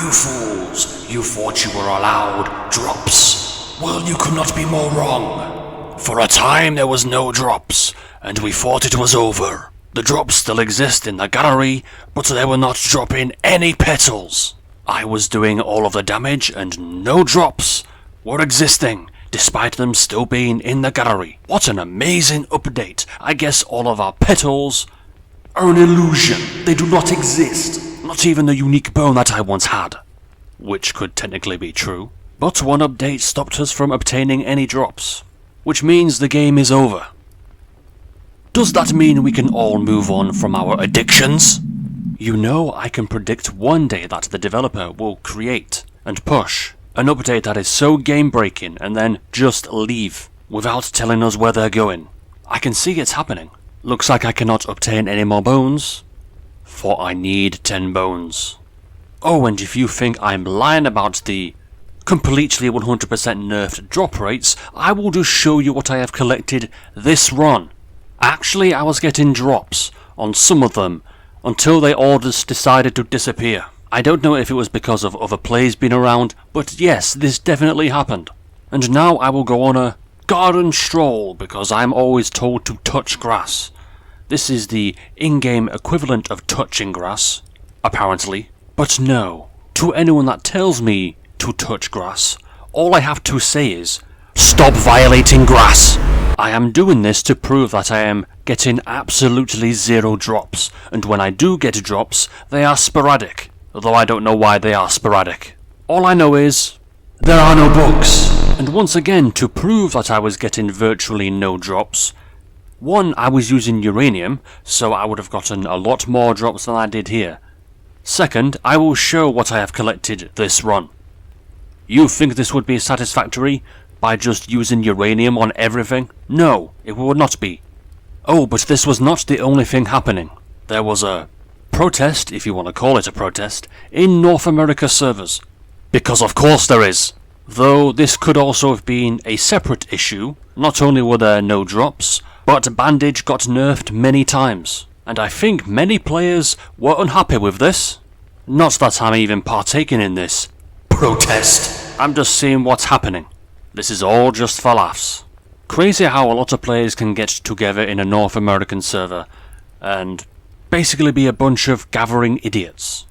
you fools! You thought you were allowed drops. Well, you could not be more wrong. For a time there was no drops, and we thought it was over. The drops still exist in the gallery, but they were not dropping any petals. I was doing all of the damage, and no drops were existing, despite them still being in the gallery. What an amazing update. I guess all of our petals are an illusion. They do not exist. Not even the unique bone that I once had. Which could technically be true. But one update stopped us from obtaining any drops. Which means the game is over. Does that mean we can all move on from our addictions? You know, I can predict one day that the developer will create and push an update that is so game-breaking and then just leave without telling us where they're going. I can see it's happening. Looks like I cannot obtain any more bones, for I need 10 bones. Oh, and if you think I'm lying about the completely 100% nerfed drop rates, I will just show you what I have collected this run. Actually, I was getting drops on some of them until they all just decided to disappear. I don't know if it was because of other players being around, but yes, this definitely happened. And now I will go on a garden stroll because I'm always told to touch grass. This is the in-game equivalent of touching grass, apparently. But no, to anyone that tells me to touch grass, all I have to say is, stop violating grass! I am doing this to prove that I am getting absolutely 0 drops, and when I do get drops, they are sporadic, though I don't know why they are sporadic. All I know is, there are no books. And once again, to prove that I was getting virtually no drops, one, I was using uranium, so I would have gotten a lot more drops than I did here. Second, I will show what I have collected this run. You think this would be satisfactory by just using uranium on everything? No, it would not be. Oh, but this was not the only thing happening. There was a protest, if you want to call it a protest, in North America servers. Because of course there is. Though this could also have been a separate issue. Not only were there no drops, but bandage got nerfed many times. And I think many players were unhappy with this. Not that I'm even partaking in this protest. I'm just seeing what's happening. This is all just for laughs. Crazy how a lot of players can get together in a North American server and basically be a bunch of gathering idiots.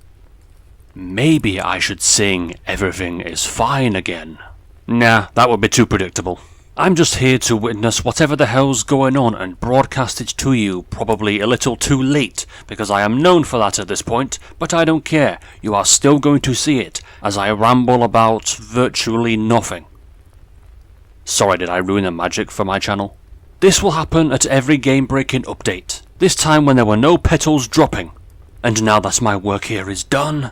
Maybe I should sing Everything is Fine again. Nah, that would be too predictable. I'm just here to witness whatever the hell's going on and broadcast it to you, probably a little too late, because I am known for that at this point, but I don't care. You are still going to see it, as I ramble about virtually nothing. Sorry, did I ruin the magic for my channel? This will happen at every game-breaking update, this time when there were no petals dropping. And now that my work here is done,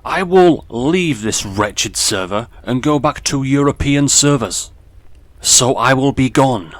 I will leave this wretched server and go back to European servers. So I will be gone.